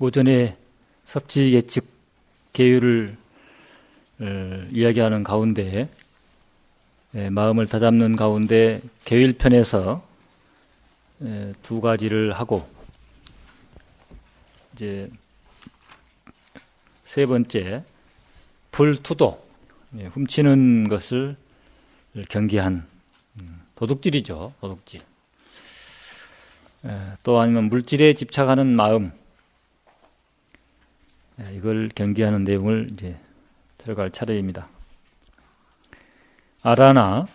오전에 섭지 예측 계율을 이야기하는 가운데 마음을 다잡는 가운데 계율편에서 두 가지를 하고 이제 세 번째 불투도 훔치는 것을 경계한 도둑질이죠. 도둑질. 또 아니면 물질에 집착하는 마음, 이걸 경계하는 내용을 이제 들어갈 차례입니다. 아라나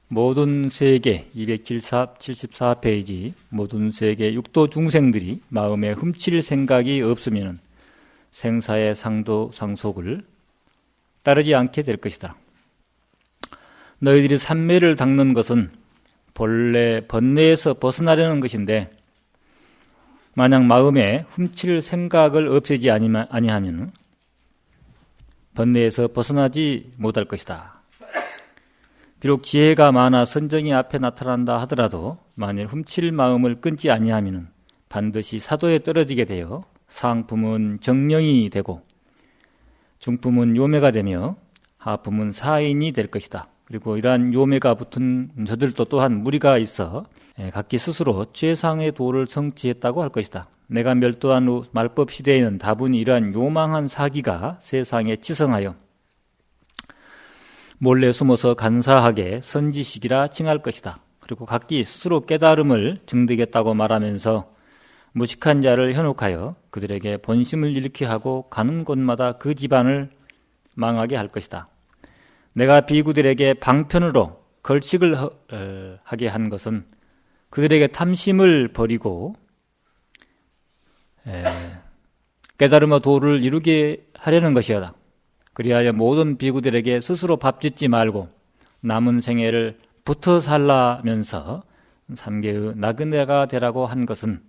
모든 세계 274페이지 모든 세계 육도 중생들이 마음에 훔칠 생각이 없으면 생사의 상도 상속을 따르지 않게 될 것이다. 너희들이 삼매를 닦는 것은 본래 번뇌에서 벗어나려는 것인데 만약 마음에 훔칠 생각을 없애지 아니하면 번뇌에서 벗어나지 못할 것이다. 비록 지혜가 많아 선정이 앞에 나타난다 하더라도 만일 훔칠 마음을 끊지 아니하면 반드시 사도에 떨어지게 되어 상품은 정령이 되고 중품은 요매가 되며 하품은 사인이 될 것이다. 그리고 이러한 요매가 붙은 저들도 또한 무리가 있어 각기 스스로 최상의 도를 성취했다고 할 것이다. 내가 멸도한 후 말법 시대에는 다분히 이러한 요망한 사기가 세상에 치성하여 몰래 숨어서 간사하게 선지식이라 칭할 것이다. 그리고 각기 스스로 깨달음을 증득했다고 말하면서 무식한 자를 현혹하여 그들에게 본심을 잃게 하고 가는 곳마다 그 집안을 망하게 할 것이다. 내가 비구들에게 방편으로 걸식을 하게 한 것은 그들에게 탐심을 버리고 깨달음의 도를 이루게 하려는 것이다. 그리하여 모든 비구들에게 스스로 밥짓지 말고 남은 생애를 붙어 살라면서 삼계의 나그네가 되라고 한 것은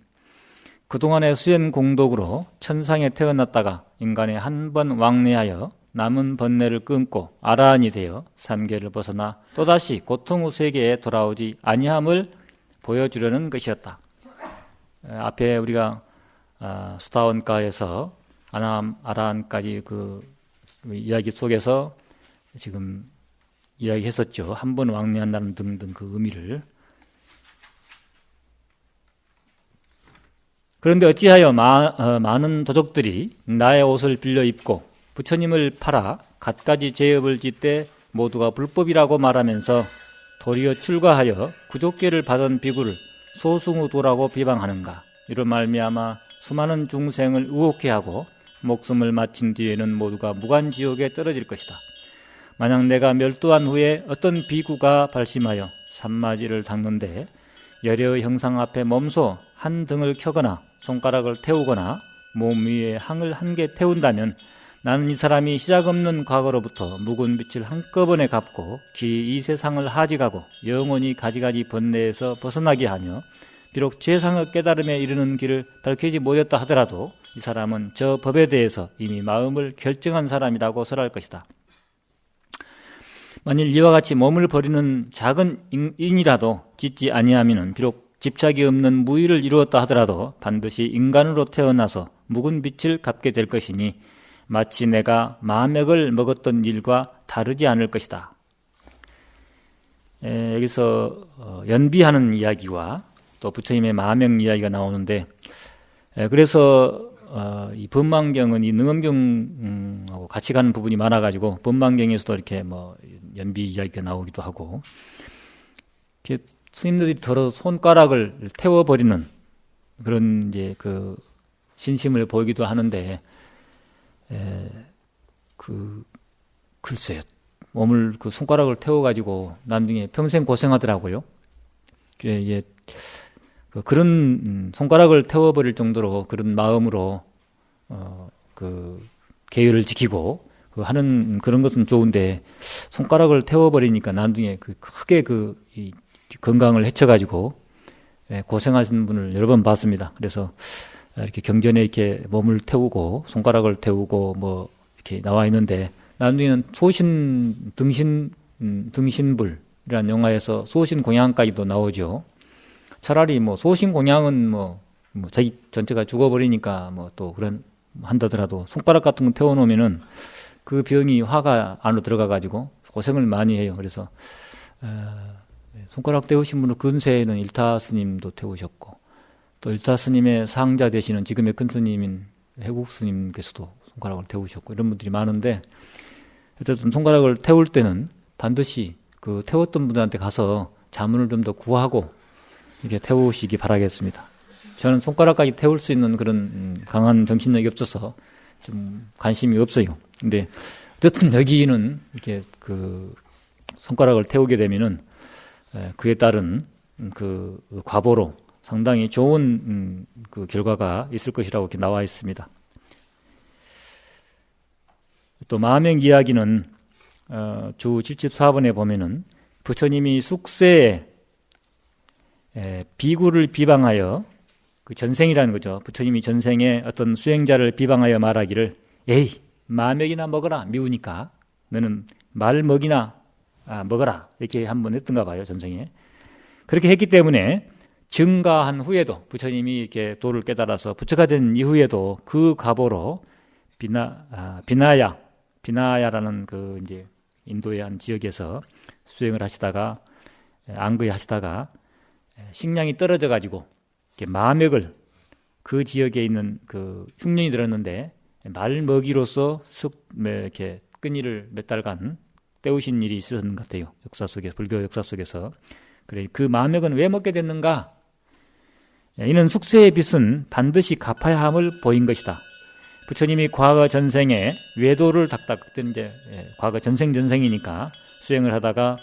그동안의 수행 공덕으로 천상에 태어났다가 인간에 한 번 왕래하여 남은 번뇌를 끊고 아라한이 되어 삼계를 벗어나 또다시 고통의 세계에 돌아오지 아니함을 보여주려는 것이었다. 앞에 우리가 수다원가에서 아라한까지 그 이야기 속에서 지금 이야기했었죠. 한 번 왕래한다는 등등 그 의미를. 그런데 어찌하여 많은 도적들이 나의 옷을 빌려 입고 부처님을 팔아 갖가지 죄업을 짓되 모두가 불법이라고 말하면서 도리어 출가하여 구족계를 받은 비구를 소승우도라고 비방하는가. 이로 말미암아 수많은 중생을 의혹해 하고 목숨을 마친 뒤에는 모두가 무간지옥에 떨어질 것이다. 만약 내가 멸도한 후에 어떤 비구가 발심하여 산마지를 닦는데 열애의 형상 앞에 몸소 한 등을 켜거나 손가락을 태우거나 몸 위에 항을 한 개 태운다면 나는 이 사람이 시작없는 과거로부터 묵은 빛을 한꺼번에 갚고 이 세상을 하직하고 영원히 가지가지 번뇌에서 벗어나게 하며 비록 최상의 깨달음에 이르는 길을 밝히지 못했다 하더라도 이 사람은 저 법에 대해서 이미 마음을 결정한 사람이라고 설할 것이다. 만일 이와 같이 몸을 버리는 작은 인이라도 짓지 아니하면 비록 집착이 없는 무의를 이루었다 하더라도 반드시 인간으로 태어나서 묵은 빛을 갚게 될 것이니 마치 내가 마맥을 먹었던 일과 다르지 않을 것이다. 여기서 연비하는 이야기와 또 부처님의 마명 이야기가 나오는데 그래서 이 법망경은 이 능엄경하고 같이 가는 부분이 많아가지고 법망경에서도 이렇게 뭐 연비 이야기가 나오기도 하고 이렇게 스님들이 더러 손가락을 태워버리는 그런 이제 그 신심을 보이기도 하는데 글쎄요. 몸을 그 손가락을 태워가지고 나중에 평생 고생하더라고요. 예, 그런 손가락을 태워버릴 정도로 그런 마음으로 그 계율을 지키고 하는 그런 것은 좋은데 손가락을 태워버리니까 나중에 그 크게 이 건강을 해쳐가지고 고생하시는 분을 여러 번 봤습니다. 그래서 이렇게 경전에 이렇게 몸을 태우고 손가락을 태우고 뭐 이렇게 나와 있는데 나중에는 소신 등신불이라는 영화에서 소신 공양까지도 나오죠. 차라리 뭐 소신 공양은 뭐 뭐 자기 전체가 죽어버리니까 뭐 또 그런 한다더라도 손가락 같은 거 태워놓으면은 그 병이 화가 안으로 들어가가지고 고생을 많이 해요. 그래서 손가락 태우신 분은 근세에는 일타 스님도 태우셨고 또 일타 스님의 상자 되시는 지금의 큰 스님인 해국 스님께서도 손가락을 태우셨고 이런 분들이 많은데 어쨌든 손가락을 태울 때는 반드시 그 태웠던 분들한테 가서 자문을 좀 더 구하고 이렇게 태우시기 바라겠습니다. 저는 손가락까지 태울 수 있는 그런 강한 정신력이 없어서 좀 관심이 없어요. 근데 어쨌든 여기는 이렇게 그 손가락을 태우게 되면은 그에 따른 그 과보로 상당히 좋은 그 결과가 있을 것이라고 이렇게 나와 있습니다. 또 마명 이야기는 주 74번에 보면은 부처님이 숙세에 비구를 비방하여 그 전생이라는 거죠. 부처님이 전생에 어떤 수행자를 비방하여 말하기를 에이 마맥이나 먹어라 미우니까 너는 말 먹이나 먹어라 이렇게 한번 했던가 봐요. 전생에 그렇게 했기 때문에 증가한 후에도 부처님이 이렇게 도를 깨달아서 부처가 된 이후에도 그 과보로 비나야라는 그 이제 인도의 한 지역에서 수행을 하시다가 안거에 하시다가 식량이 떨어져 가지고 마맥을 그 지역에 있는 그 흉년이 들었는데 말 먹이로서 이렇게 끈이를 몇 달간 때우신 일이 있었던 것 같아요. 역사 속에 불교 역사 속에서 그래 그 마맥은 왜 먹게 됐는가? 이는 숙세의 빚은 반드시 갚아야 함을 보인 것이다. 부처님이 과거 전생에 외도를 그때 이제 과거 전생이니까 수행을 하다가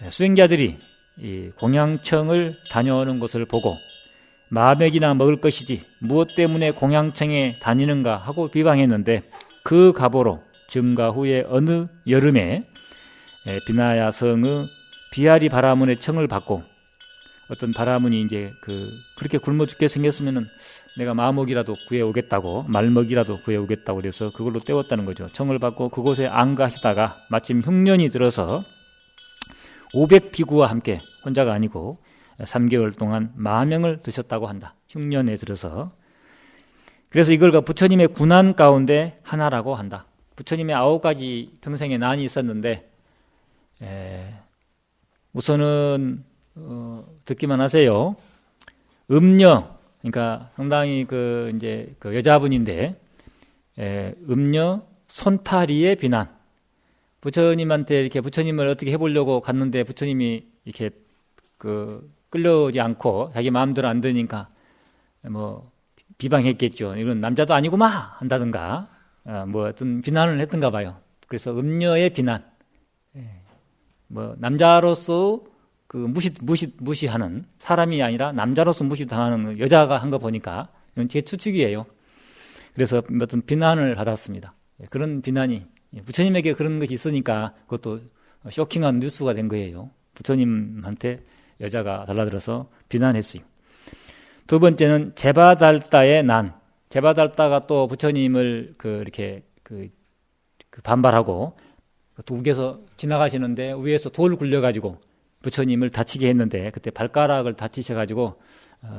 수행자들이 이 공양청을 다녀오는 것을 보고 마맥이나 먹을 것이지 무엇 때문에 공양청에 다니는가 하고 비방했는데 그 가보로 증가 후에 어느 여름에 비나야 성의 비아리 바라문의 청을 받고 어떤 바라문이 이제 그렇게 굶어 죽게 생겼으면은 내가 마목이라도 구해오겠다고 말먹이라도 구해오겠다고 그래서 그걸로 때웠다는 거죠. 청을 받고 그곳에 안가하시다가 마침 흉년이 들어서 500비구와 함께 혼자가 아니고 3개월 동안 마명을 드셨다고 한다. 흉년에 들어서. 그래서 이걸 부처님의 군난 가운데 하나라고 한다. 부처님의 9가지 평생에 난이 있었는데 우선은 듣기만 하세요. 음녀, 그러니까 상당히 이제 여자분인데 음녀 손타리의 비난. 부처님한테 이렇게 부처님을 어떻게 해보려고 갔는데 부처님이 이렇게 끌려오지 않고 자기 마음대로 안 되니까 뭐 비방했겠죠. 이건 남자도 아니구만 한다든가 뭐 어떤 비난을 했던가 봐요. 그래서 음녀의 비난. 뭐 남자로서 무시하는 사람이 아니라 남자로서 무시당하는 여자가 한 거 보니까 이건 제 추측이에요. 그래서 어떤 비난을 받았습니다. 그런 비난이 부처님에게 그런 것이 있으니까 그것도 쇼킹한 뉴스가 된 거예요. 부처님한테 여자가 달라들어서 비난했어요. 두 번째는 제바달다의 난. 제바달다가 또 부처님을 이렇게 반발하고 또 위에서 지나가시는데 위에서 돌을 굴려가지고 부처님을 다치게 했는데 그때 발가락을 다치셔가지고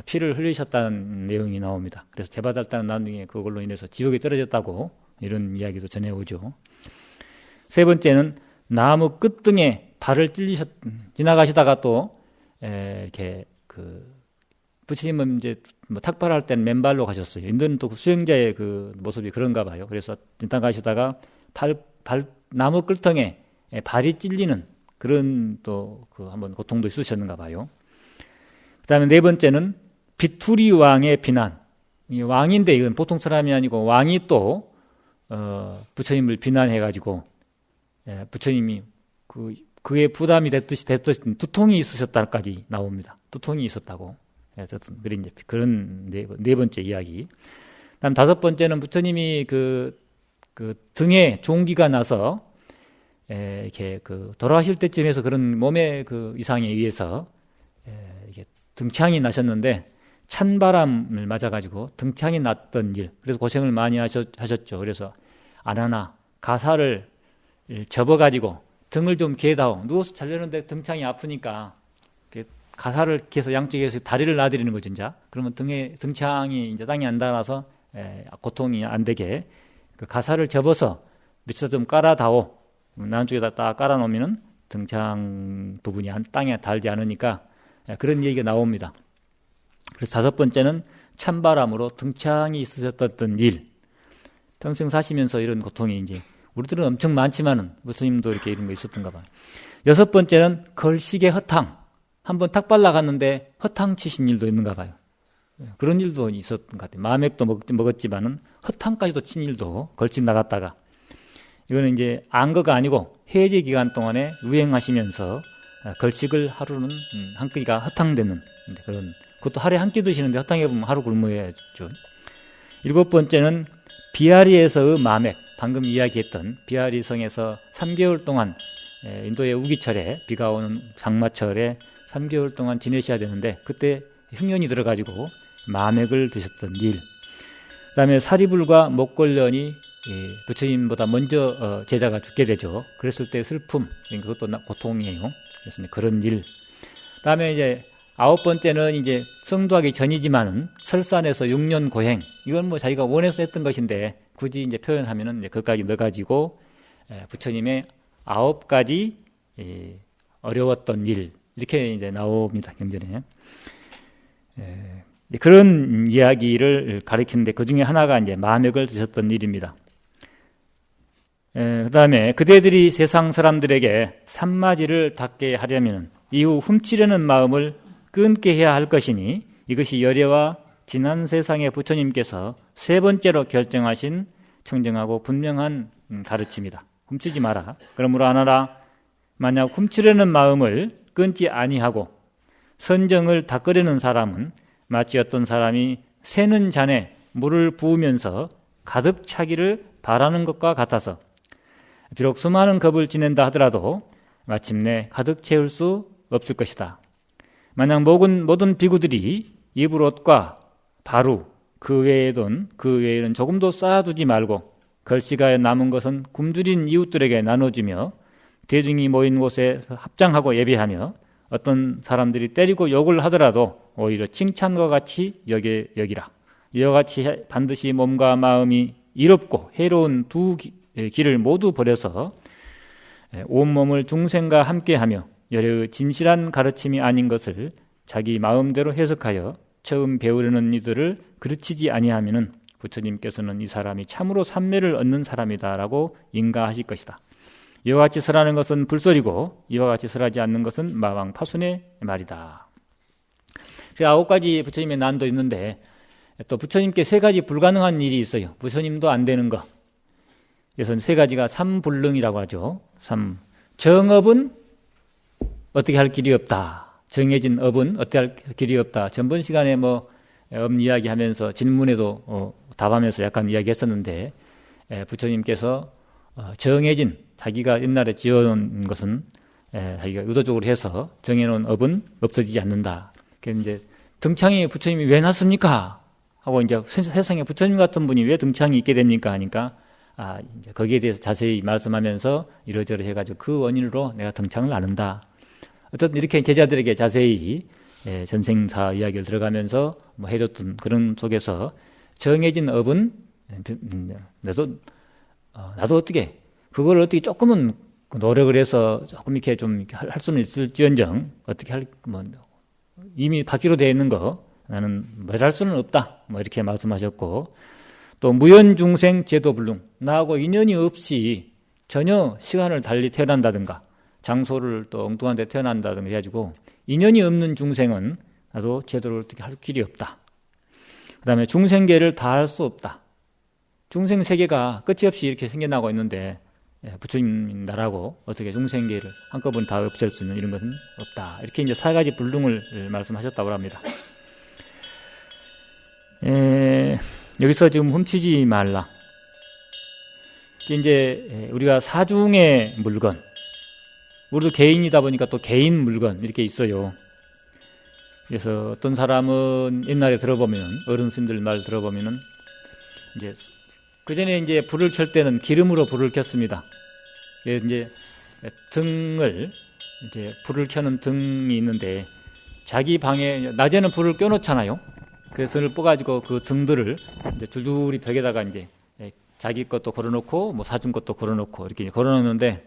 피를 흘리셨다는 내용이 나옵니다. 그래서 제바달다는 나중에 그걸로 인해서 지옥에 떨어졌다고 이런 이야기도 전해오죠. 세 번째는 나무 끝등에 발을 지나가시다가 또 이렇게 부처님은 이제 뭐 탁발할 때는 맨발로 가셨어요. 인도는 또 수행자의 모습이 그런가 봐요. 그래서 지나가시다가 나무 끌통에 발이 찔리는 그런 또 한번 고통도 있으셨는가 봐요. 그다음에 네 번째는 비투리 왕의 비난. 왕인데 이건 보통 사람이 아니고 왕이 또 부처님을 비난해가지고 부처님이 그의 부담이 됐듯이 두통이 있으셨다까지 나옵니다. 두통이 있었다고. 어쨌든 그런 네 번째 이야기. 그다음 다섯 번째는 부처님이 등에 종기가 나서 이렇게 돌아가실 때쯤에서 그런 몸의 이상에 의해서 이게 등창이 나셨는데 찬바람을 맞아가지고 등창이 났던 일. 그래서 고생을 많이 하셨죠. 그래서 아나나 가사를 접어가지고 등을 좀 개다오. 누워서 자려는데 등창이 아프니까 가사를 계속 양쪽에서 다리를 놔드리는 거죠, 이제. 그러면 등창이 이제 땅에 안 닿아서 고통이 안 되게 그 가사를 접어서 밑에서 좀 깔아다오. 남쪽에다 딱 깔아놓으면은 등창 부분이 땅에 닿지 않으니까 그런 얘기가 나옵니다. 그래서 다섯 번째는 찬바람으로 등창이 있으셨던 일. 평생 사시면서 이런 고통이 이제 우리들은 엄청 많지만은 부처님도 이렇게 이런 거 있었던가 봐요. 여섯 번째는 걸식의 허탕. 한번 탁 발라갔는데 허탕 치신 일도 있는가 봐요. 그런 일도 있었던 것 같아요. 마맥도 먹었지만은 허탕까지도 친 일도 걸식 나갔다가. 이거는 이제 안거가 아니고 해제 기간 동안에 유행하시면서 걸식을 하루는 한 끼가 허탕되는 그런, 그것도 하루에 한 끼 드시는데 허탕해 보면 하루 굶어야죠. 일곱 번째는 비하리에서의 마맥, 방금 이야기했던 비하리 성에서 3개월 동안 인도의 우기철에 비가 오는 장마철에 3개월 동안 지내셔야 되는데 그때 흉년이 들어가지고 마맥을 드셨던 일. 그 다음에 사리불과 목걸련이 부처님보다 먼저 제자가 죽게 되죠. 그랬을 때 슬픔, 그것도 고통이에요. 그래서 그런 일. 그 다음에 이제 아홉 번째는 이제 성도하기 전이지만은 설산에서 6년 고행. 이건 뭐 자기가 원해서 했던 것인데 굳이 이제 표현하면은 이제 그것까지 넣어가지고 부처님의 9가지 어려웠던 일. 이렇게 이제 나옵니다. 경전에. 그런 이야기를 가리키는데 그 중에 하나가 이제 마맥을 드셨던 일입니다. 그 다음에 그대들이 세상 사람들에게 산마지를 닿게 하려면 이후 훔치려는 마음을 끊게 해야 할 것이니 이것이 열애와 지난 세상의 부처님께서 세 번째로 결정하신 청정하고 분명한 가르침이다. 훔치지 마라. 그러므로 하나라, 만약 훔치려는 마음을 끊지 아니하고 선정을 닦으려는 사람은 마치 어떤 사람이 새는 잔에 물을 부으면서 가득 차기를 바라는 것과 같아서 비록 수많은 겁을 지낸다 하더라도 마침내 가득 채울 수 없을 것이다. 만약 모든 비구들이 입을 옷과 바루 그 외에는 조금도 쌓아두지 말고 걸씨가 남은 것은 굶주린 이웃들에게 나눠주며 대중이 모인 곳에 합장하고 예배하며 어떤 사람들이 때리고 욕을 하더라도 오히려 칭찬과 같이 여기라. 이와 같이 반드시 몸과 마음이 이롭고 해로운 두 길을 모두 버려서 온몸을 중생과 함께하며 열애의 진실한 가르침이 아닌 것을 자기 마음대로 해석하여 처음 배우려는 이들을 그르치지 아니하면은 부처님께서는 이 사람이 참으로 산매를 얻는 사람이다라고 인가하실 것이다. 이와 같이 설하는 것은 불설이고 이와 같이 설하지 않는 것은 마왕파순의 말이다. 9가지 부처님의 난도 있는데 또 부처님께 3가지 불가능한 일이 있어요. 부처님도 안 되는 거. 그래서 3가지가 삼불능이라고 하죠. 정업은 어떻게 할 길이 없다. 정해진 업은 어떻게 할 길이 없다. 전번 시간에 업 이야기하면서 질문에도 답하면서 약간 이야기했었는데 부처님께서 정해진 자기가 옛날에 지어놓은 것은 자기가 의도적으로 해서 정해놓은 업은 없어지지 않는다. 그래서 이제 등창이 부처님이 왜 났습니까? 하고 이제 세상에 부처님 같은 분이 왜 등창이 있게 됩니까? 하니까 이제 거기에 대해서 자세히 말씀하면서 이러저러 해가지고 그 원인으로 내가 등창을 안 한다. 어쨌든 이렇게 제자들에게 자세히 전생사 이야기를 들어가면서 해줬던 그런 속에서 정해진 업은 나도 어떻게 그걸 어떻게 조금은 노력을 해서 조금 이렇게 좀 할 수는 있을지언정 어떻게 이미 받기로 되어 있는 거 나는 뭘 할 수는 없다. 이렇게 말씀하셨고 또 무연중생 제도불능 나하고 인연이 없이 전혀 시간을 달리 태어난다든가 장소를 또 엉뚱한 데 태어난다든가 해가지고 인연이 없는 중생은 나도 제도를 어떻게 할 길이 없다. 그 다음에 중생계를 다 할 수 없다. 중생 세계가 끝이 없이 이렇게 생겨나고 있는데 부처님 나라고 어떻게 중생계를 한꺼번에 다 없앨 수 있는 이런 것은 없다. 이렇게 이제 4가지 불능을 말씀하셨다고 합니다. 여기서 지금 훔치지 말라. 이제 우리가 사중의 물건, 우리도 개인이다 보니까 또 개인 물건 이렇게 있어요. 그래서 어떤 사람은 옛날에 들어보면 어른 스님들 말 들어보면은 이제 그 전에 이제 불을 켤 때는 기름으로 불을 켰습니다. 그래서 이제 등을 이제 불을 켜는 등이 있는데 자기 방에 낮에는 불을 껴놓잖아요. 그래서 불을 뻐가지고 그 등들을 이제 줄줄이 벽에다가 이제 자기 것도 걸어놓고 뭐 사준 것도 걸어놓고 이렇게 걸어놓는데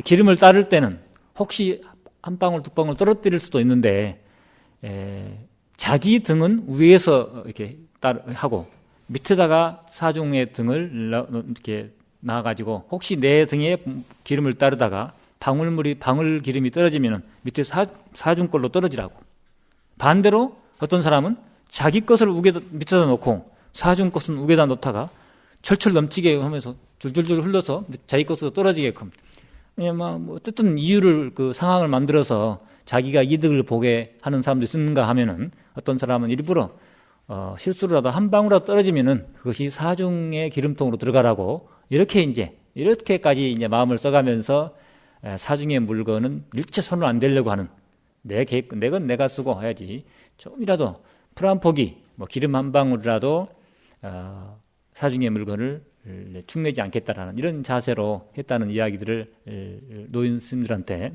기름을 따를 때는 혹시 한 방울 두 방울 떨어뜨릴 수도 있는데 자기 등은 위에서 이렇게 하고 밑에다가 사중의 등을 이렇게 놔가지고 혹시 내 등에 기름을 따르다가 방울 기름이 떨어지면은 밑에 사중 걸로 떨어지라고. 반대로 어떤 사람은 자기 것을 밑에다 놓고 사중 것은 우에다 놓다가 철철 넘치게 하면서 줄줄줄 흘러서 자기 것으로 떨어지게끔. 뭐 어쨌든 이유를 그 상황을 만들어서 자기가 이득을 보게 하는 사람도 있는가 하면은 어떤 사람은 일부러 실수로라도 한 방울이라도 떨어지면은 그것이 사중의 기름통으로 들어가라고 이렇게까지 이제 마음을 써가면서 사중의 물건은 일체 손을 안 대려고 하는 내 건 내가 쓰고 해야지 좀이라도 풀 한 포기 뭐 기름 한 방울이라도 사중의 물건을 축내지 않겠다라는 이런 자세로 했다는 이야기들을 노인스님들한테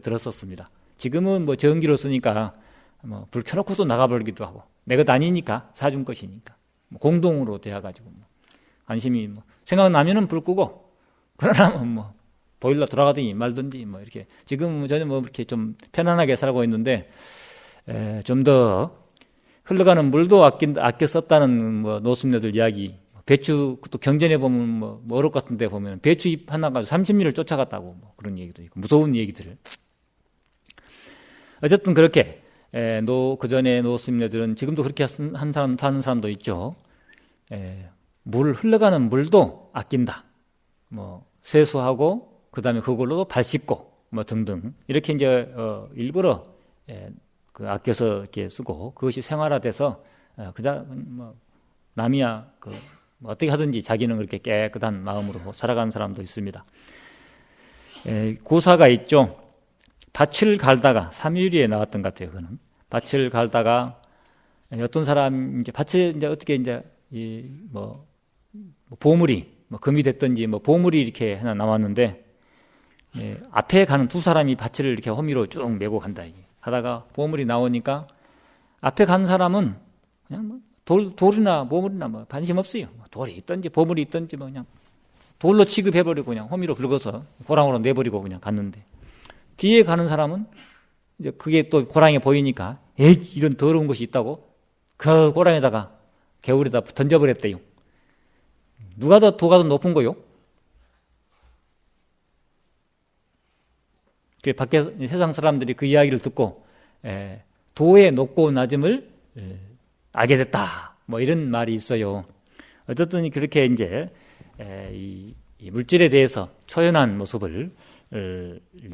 들었었습니다. 지금은 뭐 전기로 쓰니까 뭐 불 켜놓고도 나가버리기도 하고 내 것 아니니까 사준 것이니까 뭐 공동으로 되어가지고 뭐 관심이 뭐 생각나면은 불 끄고 그러나 뭐 보일러 돌아가든지 말든지 뭐 이렇게 지금 저는 뭐 이렇게 좀 편안하게 살고 있는데 좀 더 흘러가는 물도 아껴 썼다는 뭐 노숙녀들 이야기. 배추 또 경전에 보면 뭐 어록 같은데 보면 배추잎 하나가 30리를 쫓아갔다고 뭐 그런 얘기도 있고 무서운 얘기들을. 어쨌든 그렇게 그 전에 노숙녀들은 지금도 그렇게 하는 사람도 있죠. 물 흘러가는 물도 아낀다. 뭐 세수하고 그다음에 그걸로도 발 씻고 뭐 등등 이렇게 이제 일부러 그 아껴서 이렇게 쓰고 그것이 생활화돼서 뭐 남이야 어떻게 하든지 자기는 그렇게 깨끗한 마음으로 살아가는 사람도 있습니다. 고사가 있죠. 밭을 갈다가 삼유리에 나왔던 것 같아요. 그는 밭을 갈다가 어떤 사람 이제 밭에 이제 어떻게 이제 뭐 보물이 뭐 금이 됐든지 뭐 보물이 이렇게 하나 나왔는데 앞에 가는 두 사람이 밭을 이렇게 호미로 쭉 메고 간다. 하다가 보물이 나오니까 앞에 간 사람은 그냥 뭐 돌이나 보물이나 뭐 관심 없어요. 돌이 있든지 보물이 있든지 뭐 그냥 돌로 취급해버리고 그냥 호미로 긁어서 호랑으로 내버리고 그냥 갔는데 뒤에 가는 사람은 이제 그게 또 호랑이 보이니까 에이 이런 더러운 것이 있다고 그 호랑이에다가 개울에다 던져버렸대요. 누가 더 도가 더 높은 거요? 그 밖에 세상 사람들이 그 이야기를 듣고 도의 높고 낮음을 알게 됐다. 뭐 이런 말이 있어요. 어쨌든 그렇게 이제 이 물질에 대해서 초연한 모습을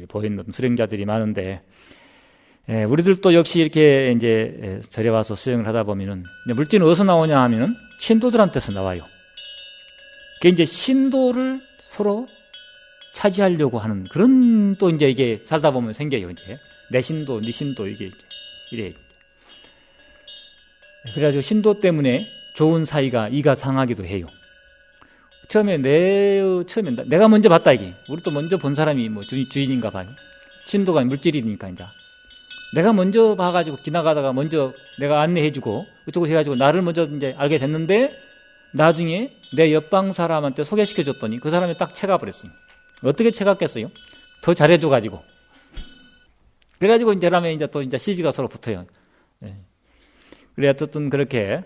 보이는 수령자들이 많은데 우리들도 역시 이렇게 이제 절에 와서 수행을 하다 보면은 물질은 어디서 나오냐 하면은 신도들한테서 나와요. 그게 이제 신도를 서로 차지하려고 하는 그런 또 이제 이게 살다 보면 생겨요. 이제 내 신도, 네 신도 이게 이래. 그래가지고 신도 때문에 좋은 사이가 이가 상하기도 해요. 처음에 내가 먼저 봤다 이게. 우리 또 먼저 본 사람이 뭐 주인인가 봐요. 신도가 물질이니까 이제 내가 먼저 봐가지고 지나가다가 먼저 내가 안내해주고 그쪽으로 해가지고 나를 먼저 이제 알게 됐는데 나중에 내 옆방 사람한테 소개시켜줬더니 그 사람이 딱 채가 버렸어요. 어떻게 채갔겠어요? 더 잘해줘가지고. 그래가지고 이제 라면 이제 또 이제 시비가 서로 붙어요. 그래 어쨌든 그렇게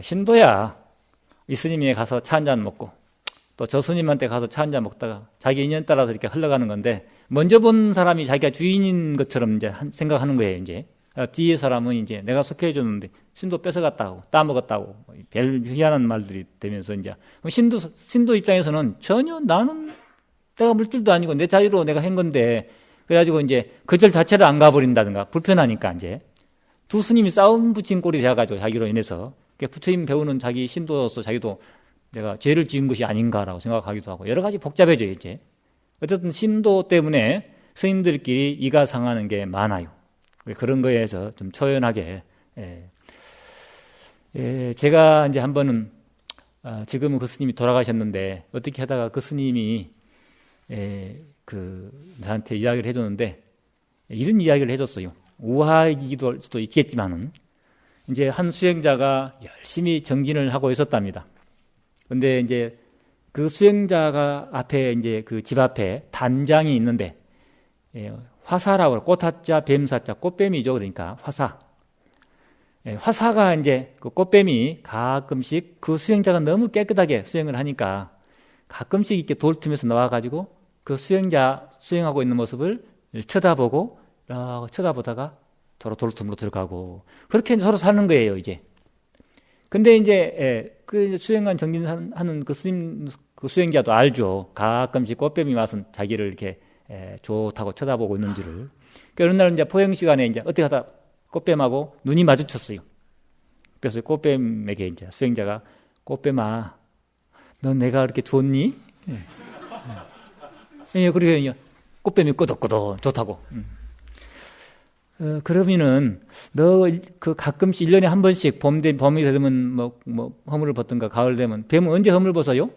신도야 이 스님에 가서 차 한잔 먹고 또 저 스님한테 가서 차 한잔 먹다가 자기 인연 따라서 이렇게 흘러가는 건데 먼저 본 사람이 자기가 주인인 것처럼 이제 생각하는 거예요. 이제 뒤에 사람은 이제 내가 속해줬는데 신도 뺏어갔다고 따먹었다고 별 희한한 말들이 되면서 이제 신도 입장에서는 전혀 나는 내가 물질도 아니고 내 자유로 내가 한 건데 그래가지고 이제 그 절 자체를 안 가버린다든가 불편하니까 이제 두 스님이 싸움 붙인 꼴이 돼가지고 자기로 인해서 부처님 배우는 자기 신도로서 자기도 내가 죄를 지은 것이 아닌가라고 생각하기도 하고 여러 가지 복잡해져요. 이제 어쨌든 신도 때문에 스님들끼리 이가 상하는 게 많아요. 그런 거에서 좀 초연하게 제가 이제 한 번은 지금은 그 스님이 돌아가셨는데 어떻게 하다가 그 스님이 나한테 이야기를 해줬는데 이런 이야기를 해줬어요. 우화이기도 할 수도 있겠지만은 이제 한 수행자가 열심히 정진을 하고 있었답니다. 근데 이제 그 수행자가 앞에 이제 그 집 앞에 단장이 있는데 화사라고 꽃화자 뱀사자 꽃뱀이죠. 그러니까 화사. 화사가 이제 그 꽃뱀이 가끔씩 그 수행자가 너무 깨끗하게 수행을 하니까 가끔씩 이렇게 돌 틈에서 나와가지고 그 수행자 수행하고 있는 모습을 쳐다보고 쳐다보다가 서로 돌 틈으로 들어가고 그렇게 서로 사는 거예요 이제. 근데 이제 그 수행한 정진하는 그 스님 그 수행자도 알죠. 가끔씩 꽃뱀이 와서 자기를 이렇게 좋다고 쳐다보고 있는 줄을. 그러니까 어느 날 이제 포행 시간에 이제 어떻게 하다 꽃뱀하고 눈이 마주쳤어요. 그래서 꽃뱀에게 이제 수행자가 꽃뱀아, 너 내가 그렇게 좋니? 그러니까 꽃뱀이 끄덕끄덕 좋다고. 그러면은 너 그 가끔씩 1년에 한 번씩 봄이 되면 뭐 허물을 벗든가 가을 되면 뱀은 언제 허물 벗어요?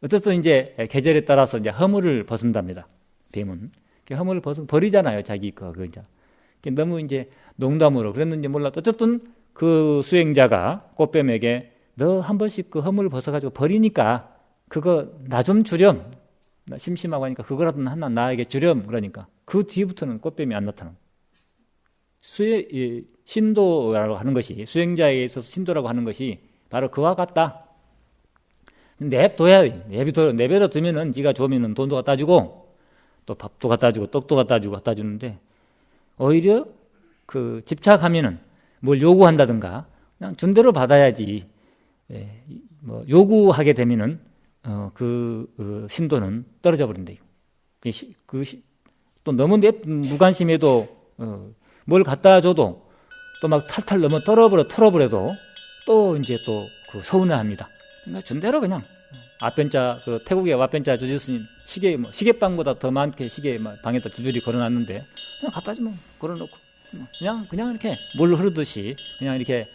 어쨌든 이제 계절에 따라서 이제 허물을 벗은답니다. 뱀은 허물을 버리잖아요. 자기 그 이제 너무 이제 농담으로 그랬는지 몰라도 어쨌든 그 수행자가 꽃뱀에게 너 한 번씩 그 허물을 벗어가지고 버리니까 그거 나 좀 주렴. 나 심심하고 하니까 그거라도 하나 나에게 주렴. 그러니까 그 뒤부터는 꽃뱀이 안 나타나. 신도라고 하는 것이 수행자에 있어서 신도라고 하는 것이 바로 그와 같다. 냅둬야 돼. 내버려 두면은 네가 좋으면은 돈도 갖다 주고 또 밥도 갖다 주고 떡도 갖다 주고 갖다 주는데 오히려 그 집착하면은 뭘 요구한다든가 그냥 준 대로 받아야지. 뭐 요구하게 되면은 그 신도는 떨어져 버린대요. 또 너무 무관심해도 뭘 갖다 줘도 또 막 탈탈 넘어 털어버려도 또 이제 또 그 서운해합니다. 그러니까 준 대로 그냥 아변자 그 태국의 와변자 주지스님 시계방보다 더 많게 시계 방에다 두 줄이 걸어놨는데 그냥 갖다 주면 걸어놓고 그냥 이렇게 물 흐르듯이 그냥 이렇게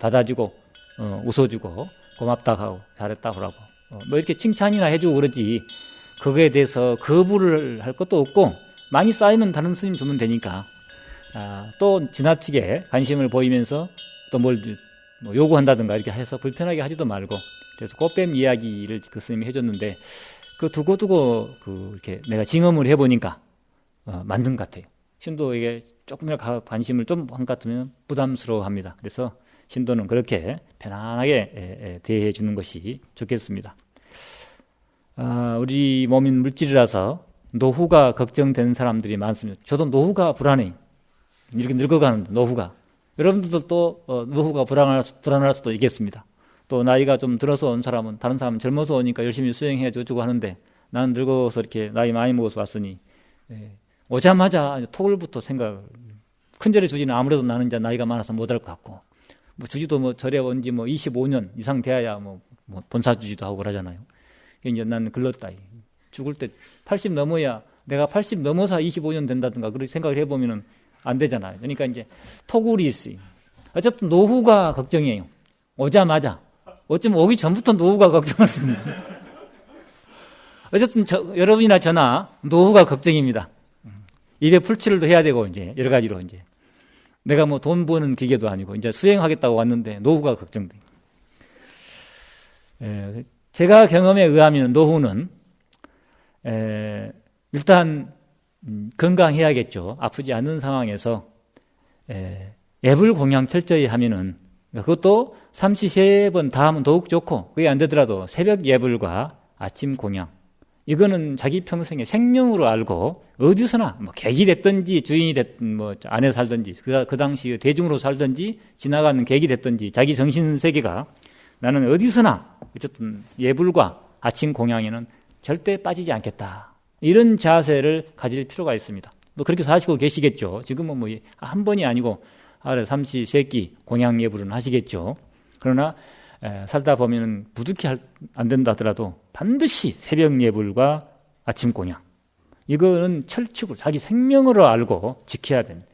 받아주고 웃어주고 고맙다 하고 잘했다 하라고 뭐 이렇게 칭찬이나 해주고 그러지 그거에 대해서 거부를 할 것도 없고 많이 쌓이면 다른 스님 주면 되니까 또 지나치게 관심을 보이면서 또 뭘 요구한다든가 이렇게 해서 불편하게 하지도 말고 그래서 꽃뱀 이야기를 그 스님이 해줬는데 그 두고두고 이렇게 내가 징험을 해보니까 맞는 것 같아요. 신도에게 조금이라도 관심을 좀 한 것 같으면 부담스러워합니다. 그래서 신도는 그렇게 편안하게 대해 주는 것이 좋겠습니다. 우리 몸인 물질이라서 노후가 걱정되는 사람들이 많습니다. 저도 노후가 불안해요. 이렇게 늙어가는데 노후가. 여러분들도 또 노후가 불안할 수도 있겠습니다. 또 나이가 좀 들어서 온 사람은 다른 사람은 젊어서 오니까 열심히 수행해 주고 하는데 나는 늙어서 이렇게 나이 많이 먹어서 왔으니 오자마자 토굴부터 큰절에 주지는 아무래도 나는 이제 나이가 많아서 못할 것 같고 뭐 주지도 뭐 절에 온 지 뭐 25년 이상 돼야 뭐 본사 주지도 하고 그러잖아요. 이제 난 글렀다. 죽을 때 80 넘어야 내가 80 넘어서 25년 된다든가 그렇게 생각을 해보면은 안 되잖아요. 그러니까 이제 토굴이 있어요. 어쨌든 노후가 걱정이에요. 오자마자. 어쩌면 오기 전부터 노후가 걱정할 수 있는. 어쨌든 여러분이나 저나 노후가 걱정입니다. 입에 풀칠을 해야 되고 이제 여러 가지로 이제 내가 뭐 돈 버는 기계도 아니고 이제 수행하겠다고 왔는데 노후가 걱정돼. 제가 경험에 의하면 노후는 일단 건강해야겠죠. 아프지 않는 상황에서 앱을 공양 철저히 하면은 그것도 3시3번 다 하면 더욱 좋고 그게 안 되더라도 새벽 예불과 아침 공양 이거는 자기 평생에 생명으로 알고 어디서나 뭐 객이 됐든지 주인이 됐든 뭐 안에 살든지 그 당시 대중으로 살든지 지나가는 객이 됐든지 자기 정신 세계가 나는 어디서나 어쨌든 예불과 아침 공양에는 절대 빠지지 않겠다. 이런 자세를 가질 필요가 있습니다. 뭐 그렇게 사시고 계시겠죠. 지금은 뭐 한 번이 아니고 하루에 3시3끼 공양 예불은 하시겠죠. 그러나 살다 보면은 부득이 안 된다 하더라도 반드시 새벽 예불과 아침 공양 이거는 철칙으로 자기 생명으로 알고 지켜야 됩니다.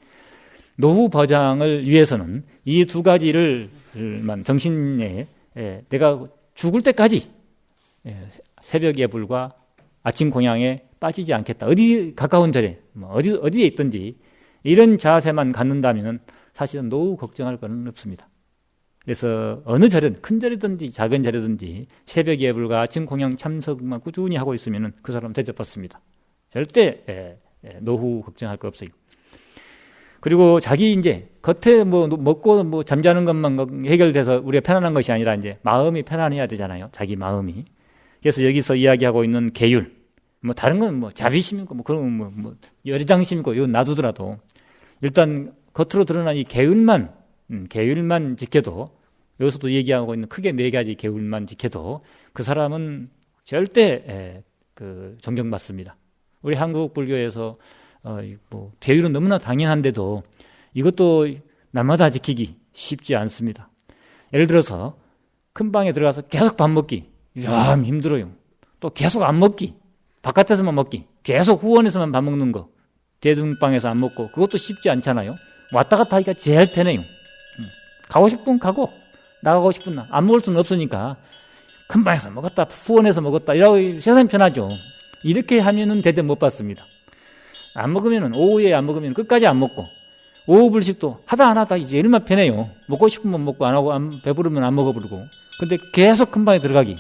노후 보장을 위해서는 이 두 가지를만 정신에 내가 죽을 때까지 새벽 예불과 아침 공양에 빠지지 않겠다. 어디 가까운 절에 어디에 있든지 이런 자세만 갖는다면 사실은 노후 걱정할 건 없습니다. 그래서 어느 절은 큰 절이든지 작은 절이든지 새벽 예불과 아침 공양 참석만 꾸준히 하고 있으면 그 사람 대접받습니다. 절대 노후 걱정할 거 없어요. 그리고 자기 이제 겉에 먹고 잠자는 것만 해결돼서 우리가 편안한 것이 아니라 이제 마음이 편안해야 되잖아요. 자기 마음이. 그래서 여기서 이야기하고 있는 계율, 다른 건 자비심이고 그런 열의장심이고 이건 놔두더라도 일단 겉으로 드러난 이 계율만 지켜도 여기서도 얘기하고 있는 크게 4가지 계율만 지켜도 그 사람은 절대 존경받습니다. 우리 한국 불교에서 계율은 너무나 당연한데도 이것도 날마다 지키기 쉽지 않습니다. 예를 들어서 큰 방에 들어가서 계속 밥 먹기 참 힘들어요. 또 계속 안 먹기, 바깥에서만 먹기, 계속 후원에서만 밥 먹는 거, 대중방에서 안 먹고 그것도 쉽지 않잖아요. 왔다 갔다 하기가 제일 편해요. 가고 싶으면 가고 나가고 싶으면 안 먹을 수는 없으니까 큰 방에서 먹었다 후원해서 먹었다 이러고 세상이 편하죠. 이렇게 하면은 대접 못 받습니다. 안 먹으면은 오후에 안 먹으면 끝까지 안 먹고 오후 불식도 하다 안 하다 이제 얼마나 편해요. 먹고 싶으면 먹고 안 하고 배부르면 안 먹어버리고. 근데 계속 큰 방에 들어가기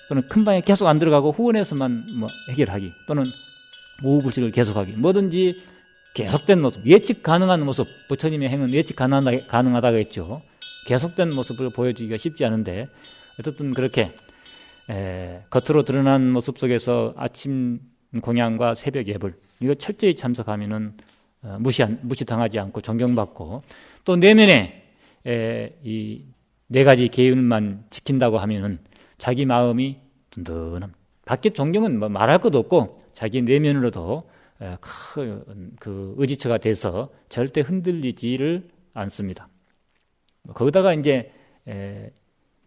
또는 큰 방에 계속 안 들어가고 후원해서만 해결하기 또는 오후 불식을 계속하기 뭐든지 계속된 모습, 예측 가능한 모습, 부처님의 행은 예측 가능하다고 했죠. 계속된 모습을 보여주기가 쉽지 않은데 어쨌든 그렇게 겉으로 드러난 모습 속에서 아침 공양과 새벽 예불 이거 철저히 참석하면은 무시당하지 않고 존경받고 또 내면에 이 4가지 계율만 지킨다고 하면은 자기 마음이 든든함. 밖에 존경은 말할 것도 없고 자기 내면으로도 큰 의지처가 돼서 절대 흔들리지를 않습니다. 거기다가 이제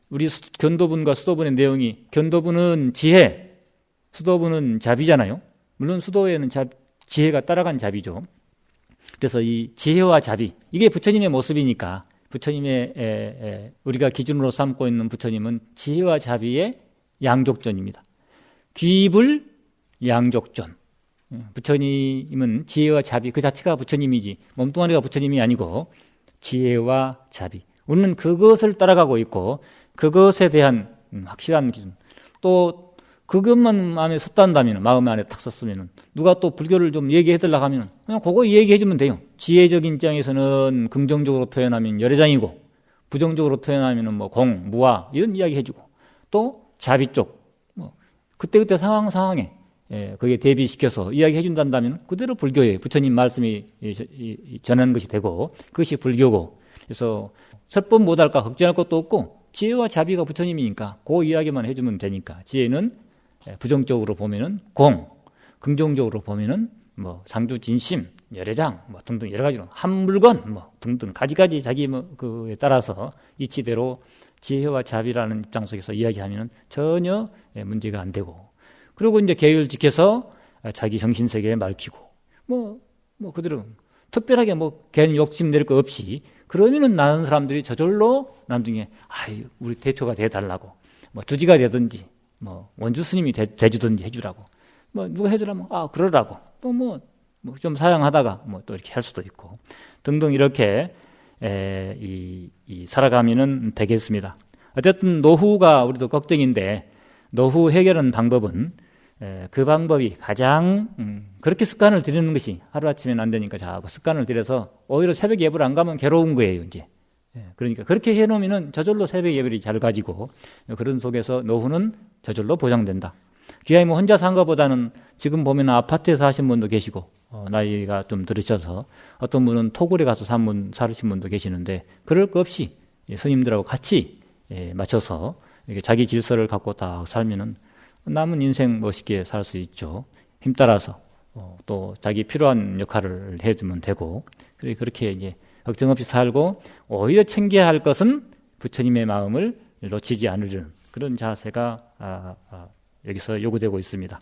우리 견도분과 수도분의 내용이 견도분은 지혜, 수도분은 자비잖아요. 물론 수도에는 지혜가 따라간 자비죠. 그래서 이 지혜와 자비 이게 부처님의 모습이니까 부처님의 우리가 기준으로 삼고 있는 부처님은 지혜와 자비의 양족전입니다. 귀불 양족전. 부처님은 지혜와 자비 그 자체가 부처님이지 몸뚱아리가 부처님이 아니고 지혜와 자비 우리는 그것을 따라가고 있고 그것에 대한 확실한 기준 또 그것만 마음에 섰단다면 마음 안에 탁 섰으면 누가 또 불교를 좀 얘기해달라고 하면 그냥 그거 얘기해주면 돼요. 지혜적인 입장에서는 긍정적으로 표현하면 열애장이고 부정적으로 표현하면 공, 무아 이런 이야기 해주고 또 자비 쪽 그때그때 상황에 거기에 대비시켜서 이야기해 준다면 그대로 불교예요. 부처님 말씀이 전하는 것이 되고 그것이 불교고 그래서 설법 못할까 걱정할 것도 없고 지혜와 자비가 부처님이니까 그 이야기만 해주면 되니까 지혜는 부정적으로 보면은 공, 긍정적으로 보면은 상주진심, 열애장 등등 여러 가지로 한 물건 등등 가지가지 자기 그에 따라서 이치대로 지혜와 자비라는 입장 속에서 이야기하면은 전혀 문제가 안 되고 그리고 이제 계율 지켜서 자기 정신세계에 밝히고 그대로 특별하게 괜히 욕심낼 거 없이 그러면은 나는 사람들이 저절로 나중에 우리 대표가 돼달라고 주지가 되든지 원주 스님이 돼주든지 해주라고 누가 해주라면 그러라고 또 좀 사양하다가 또 이렇게 할 수도 있고 등등 이렇게 살아가면은 되겠습니다. 어쨌든 노후가 우리도 걱정인데 노후 해결하는 방법은 그 방법이 가장 그렇게 습관을 들이는 것이 하루아침에는 안 되니까 자꾸 습관을 들여서 오히려 새벽 예불 안 가면 괴로운 거예요 이제. 그러니까 그렇게 해놓으면 저절로 새벽 예불이 잘 가지고 그런 속에서 노후는 저절로 보장된다. 기왕이 혼자 산 것보다는 지금 보면 아파트에 사신 분도 계시고 나이가 좀 들으셔서 어떤 분은 토굴에 가서 사신 분도 계시는데 그럴 거 없이 스님들하고 같이 맞춰서 이렇게 자기 질서를 갖고 딱 살면은 남은 인생 멋있게 살 수 있죠. 힘 따라서 또 자기 필요한 역할을 해주면 되고 그렇게 이제 걱정 없이 살고 오히려 챙겨야 할 것은 부처님의 마음을 놓치지 않으려는 그런 자세가 여기서 요구되고 있습니다.